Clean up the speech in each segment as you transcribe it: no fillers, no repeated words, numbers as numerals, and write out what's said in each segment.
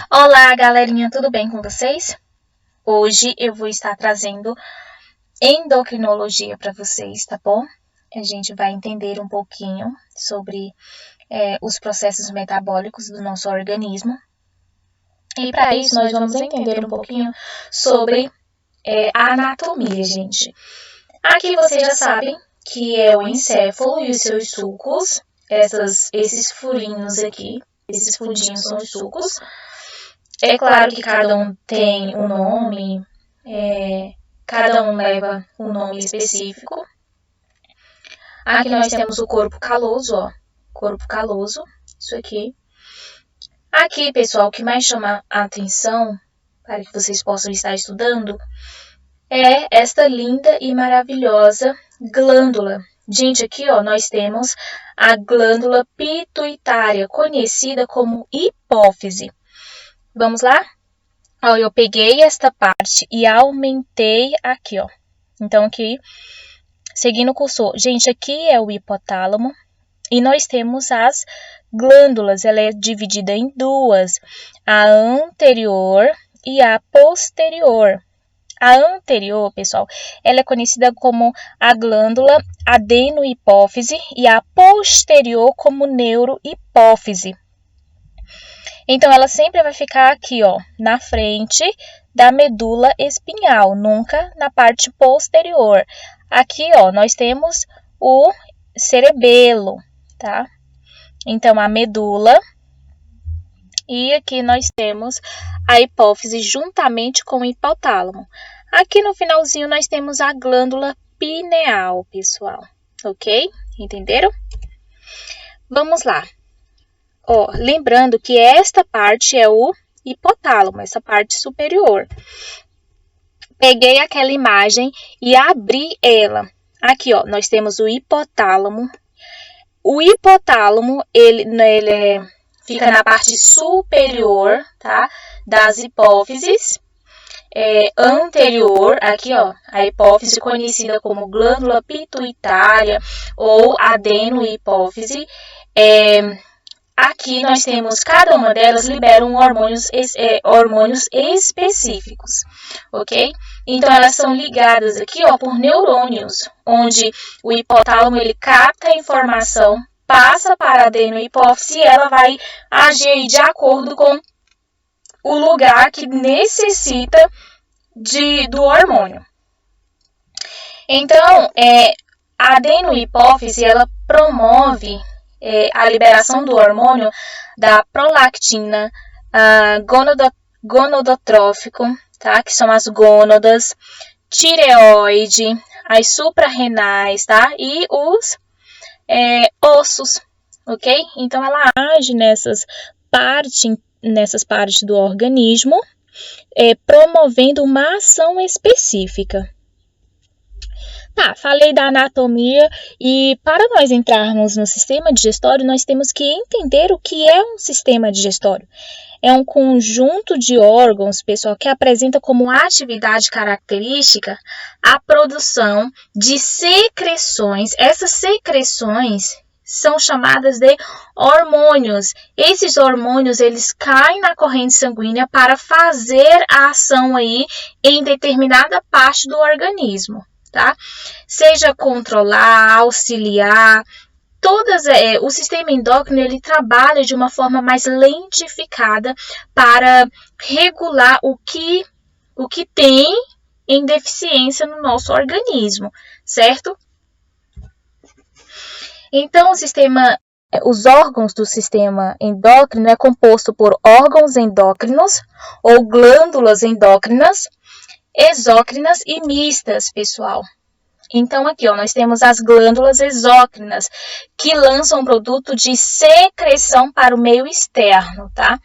Olá, galerinha, tudo bem com vocês? Hoje eu vou estar trazendo endocrinologia para vocês, tá bom? A gente vai entender um pouquinho sobre os processos metabólicos do nosso organismo. E para isso nós vamos entender um pouquinho sobre a anatomia, gente. Aqui vocês já sabem que é o encéfalo e os seus sulcos, esses furinhos aqui, esses fundinhos são os sulcos. É claro que cada um tem um nome, cada um leva um nome específico. Aqui nós temos o corpo caloso, ó, corpo caloso, isso aqui. Aqui, pessoal, o que mais chama a atenção, para que vocês possam estar estudando, é esta linda e maravilhosa glândula. Gente, aqui, ó, nós temos a glândula pituitária, conhecida como hipófise. Vamos lá? Ó, eu peguei esta parte e aumentei aqui, ó. Então, aqui, seguindo o cursor. Gente, aqui é o hipotálamo e nós temos as glândulas. Ela é dividida em duas, a anterior e a posterior. A anterior, pessoal, ela é conhecida como a glândula adenohipófise e a posterior como neurohipófise. Então, ela sempre vai ficar aqui, ó, na frente da medula espinhal, nunca na parte posterior. Aqui, ó, nós temos o cerebelo, tá? Então, a medula. E aqui nós temos a hipófise juntamente com o hipotálamo. Aqui no finalzinho nós temos a glândula pineal, pessoal. Ok? Entenderam? Vamos lá. Ó, lembrando que esta parte é o hipotálamo, essa parte superior. Peguei aquela imagem e abri ela. Aqui, ó, nós temos o hipotálamo. O hipotálamo, ele fica na parte superior, tá? Das hipófises. Anterior, aqui, ó, a hipófise conhecida como glândula pituitária ou adenohipófise. Aqui nós temos, cada uma delas liberam hormônios específicos, ok? Então, elas são ligadas aqui, ó, por neurônios, onde o hipotálamo, ele capta a informação, passa para a adenohipófise e ela vai agir de acordo com o lugar que necessita do hormônio. Então, a adenohipófise, ela promove a liberação do hormônio da prolactina, gonadotrófico, tá? Que são as gônadas, tireoide, as suprarrenais, tá? E os ossos, ok? Então, ela age nessas partes do organismo, promovendo uma ação específica. Tá, falei da anatomia e para nós entrarmos no sistema digestório, nós temos que entender o que é um sistema digestório. É um conjunto de órgãos, pessoal, que apresenta como atividade característica a produção de secreções. Essas secreções são chamadas de hormônios. Esses hormônios, eles caem na corrente sanguínea para fazer a ação aí em determinada parte do organismo. Tá? Seja controlar, auxiliar, o sistema endócrino ele trabalha de uma forma mais lentificada para regular o que tem em deficiência no nosso organismo, certo? Então, os órgãos do sistema endócrino é composto por órgãos endócrinos ou glândulas endócrinas, exócrinas e mistas, pessoal. Então, aqui, ó, nós temos as glândulas exócrinas, que lançam produto de secreção para o meio externo, tá?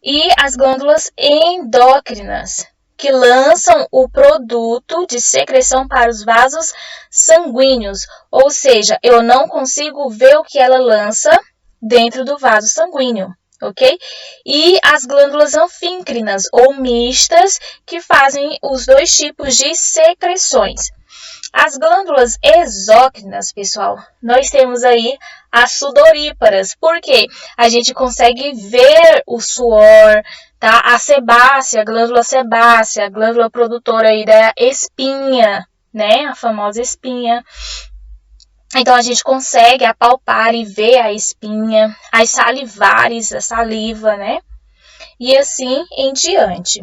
E as glândulas endócrinas, que lançam o produto de secreção para os vasos sanguíneos. Ou seja, eu não consigo ver o que ela lança dentro do vaso sanguíneo. Ok? E as glândulas anfíncrinas ou mistas, que fazem os dois tipos de secreções. As glândulas exócrinas, pessoal, nós temos aí as sudoríparas. Por quê? A gente consegue ver o suor, tá? A sebácea, a glândula sebácea, a glândula produtora aí da espinha, né? A famosa espinha. Então, a gente consegue apalpar e ver a espinha, as salivares, a saliva, né? E assim em diante.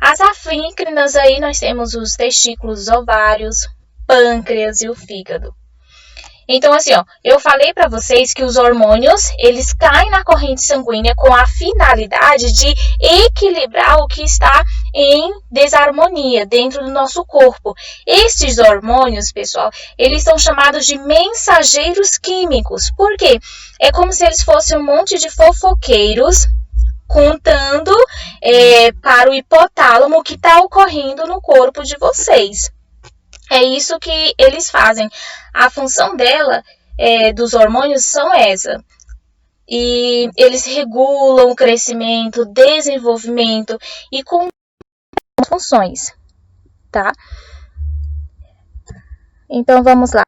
As afíncrinas aí, nós temos os testículos, os ovários, pâncreas e o fígado. Então, assim, ó, eu falei para vocês que os hormônios, eles caem na corrente sanguínea com a finalidade de equilibrar o que está em desarmonia dentro do nosso corpo. Estes hormônios, pessoal, eles são chamados de mensageiros químicos. Por quê? É como se eles fossem um monte de fofoqueiros contando para o hipotálamo o que está ocorrendo no corpo de vocês. É isso que eles fazem. A função dos hormônios são essa. E eles regulam o crescimento, desenvolvimento e com funções, tá? Então, vamos lá.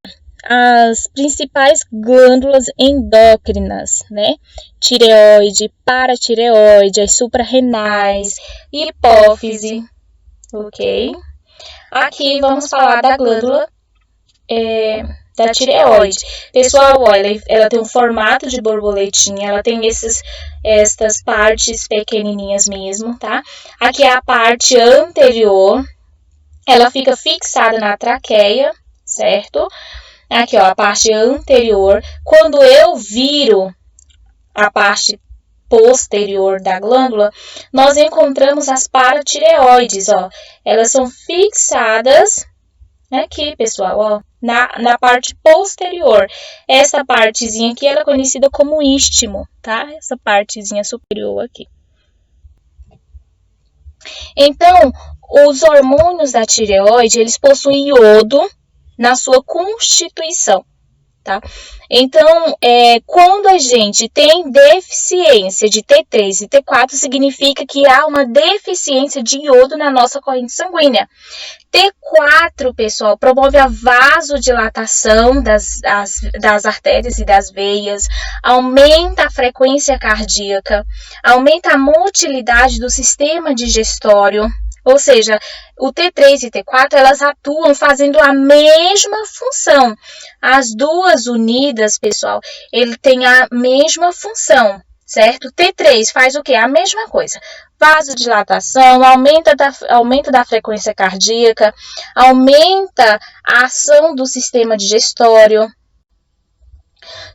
As principais glândulas endócrinas, né? Tireoide, paratireoide, as suprarrenais, hipófise, ok? Aqui vamos falar da glândula da tireoide. Pessoal, olha, ela tem um formato de borboletinha, ela tem estas partes pequenininhas mesmo, tá? Aqui é a parte anterior, ela fica fixada na traqueia, certo? Aqui, ó, a parte anterior. Quando eu viro a parte posterior da glândula, nós encontramos as paratireoides, ó. Elas são fixadas aqui, pessoal, ó, na parte posterior. Essa partezinha aqui, ela é conhecida como istmo, tá? Essa partezinha superior aqui. Então, os hormônios da tireoide, eles possuem iodo na sua constituição, tá? Então, quando a gente tem deficiência de T3 e T4, significa que há uma deficiência de iodo na nossa corrente sanguínea. T4, pessoal, promove a vasodilatação das artérias e das veias, aumenta a frequência cardíaca, aumenta a motilidade do sistema digestório. Ou seja, o T3 e T4, elas atuam fazendo a mesma função. As duas unidas, pessoal, ele tem a mesma função, certo? T3 faz o quê? A mesma coisa. Vasodilatação, aumento da frequência cardíaca, aumenta a ação do sistema digestório.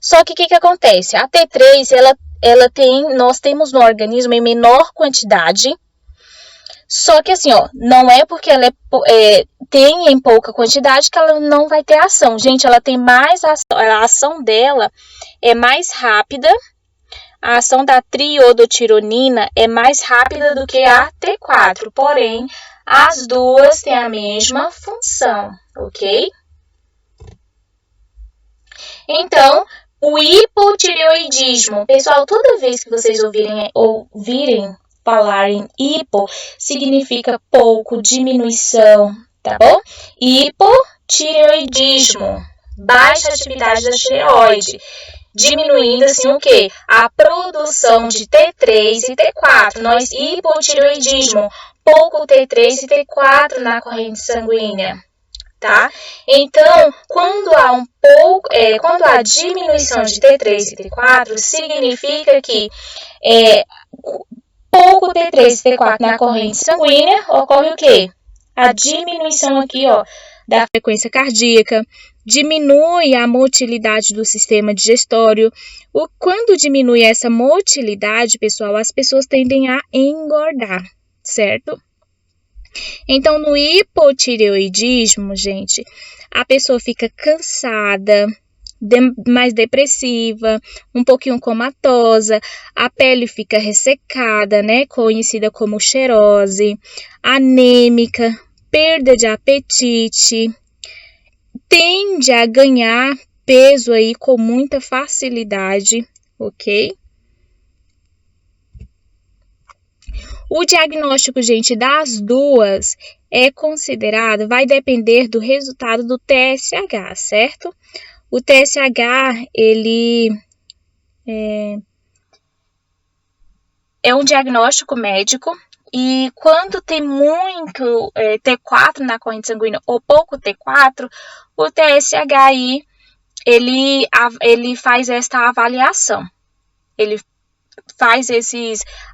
Só que o que acontece? A T3, nós temos no organismo em menor quantidade. Só que assim, ó, não é porque ela tem em pouca quantidade que ela não vai ter ação. Gente, ela tem mais ação, a ação dela é mais rápida. A ação da triiodotironina é mais rápida do que a T4, porém, as duas têm a mesma função, ok? Então, o hipotireoidismo, pessoal, toda vez que vocês ouvirem falar em hipo, significa pouco, diminuição, tá bom? Hipotireoidismo, baixa atividade da tireoide, diminuindo assim o quê? A produção de T3 e T4. Nós hipotireoidismo, pouco T3 e T4 na corrente sanguínea, tá? Então, quando há diminuição de T3 e T4, significa que pouco T3 e T4 na corrente sanguínea, ocorre o quê? A diminuição aqui, ó, da frequência cardíaca, diminui a motilidade do sistema digestório. Quando diminui essa motilidade, pessoal, as pessoas tendem a engordar, certo? Então, no hipotireoidismo, gente, a pessoa fica cansada, mais depressiva, um pouquinho comatosa, a pele fica ressecada, né, conhecida como xerose, anêmica, perda de apetite, tende a ganhar peso aí com muita facilidade, ok? O diagnóstico, gente, das duas vai depender do resultado do TSH, certo? O TSH, ele é um diagnóstico médico e quando tem muito T4 na corrente sanguínea ou pouco T4, o TSHI, ele faz esta avaliação. Ele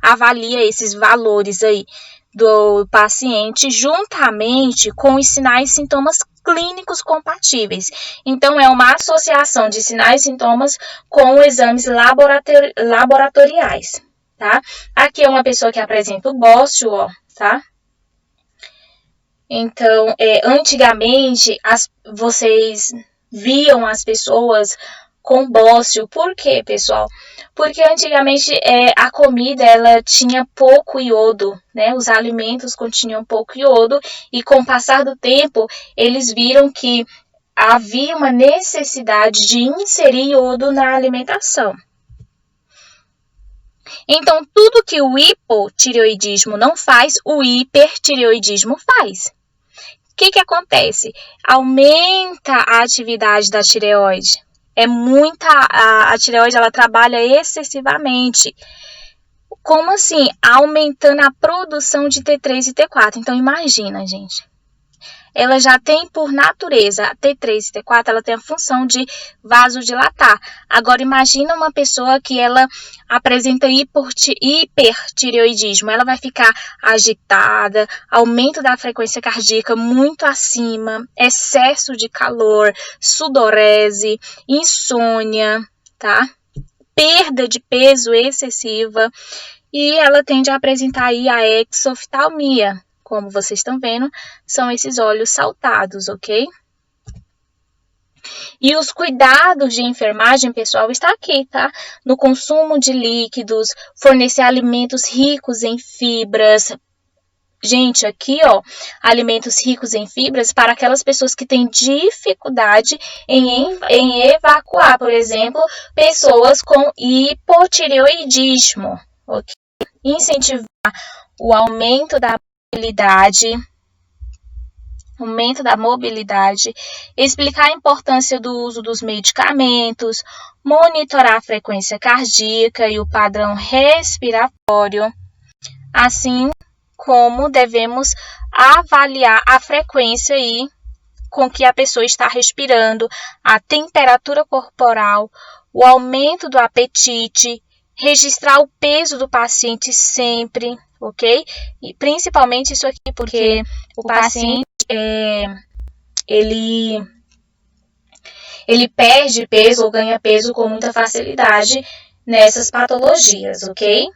avalia esses valores aí do paciente juntamente com os sinais e sintomas clínicos compatíveis. Então, é uma associação de sinais e sintomas com exames laboratoriais, tá? Aqui é uma pessoa que apresenta o bócio, ó, tá? Então, antigamente, vocês viam as pessoas com bócio. Por quê, pessoal? Porque antigamente a comida ela tinha pouco iodo, né? Os alimentos continham pouco iodo e com o passar do tempo eles viram que havia uma necessidade de inserir iodo na alimentação. Então, tudo que o hipotireoidismo não faz, o hipertireoidismo faz. O que acontece? Aumenta a atividade da tireoide. A tireoide ela trabalha excessivamente. Como assim? Aumentando a produção de T3 e T4. Então, imagina, gente. Ela já tem por natureza, a T3 e T4, ela tem a função de vasodilatar. Agora, imagina uma pessoa que ela apresenta hipertireoidismo. Ela vai ficar agitada, aumento da frequência cardíaca muito acima, excesso de calor, sudorese, insônia, tá? Perda de peso excessiva e ela tende a apresentar aí a exoftalmia. Como vocês estão vendo, são esses olhos saltados, ok? E os cuidados de enfermagem, pessoal, está aqui, tá? No consumo de líquidos, fornecer alimentos ricos em fibras. Gente, aqui, ó, alimentos ricos em fibras para aquelas pessoas que têm dificuldade em evacuar, por exemplo, pessoas com hipotireoidismo, ok? Incentivar o aumento da mobilidade, explicar a importância do uso dos medicamentos, monitorar a frequência cardíaca e o padrão respiratório, assim como devemos avaliar a frequência aí com que a pessoa está respirando, a temperatura corporal, o aumento do apetite, registrar o peso do paciente sempre, ok? E principalmente isso aqui porque o paciente ele perde peso ou ganha peso com muita facilidade nessas patologias, ok?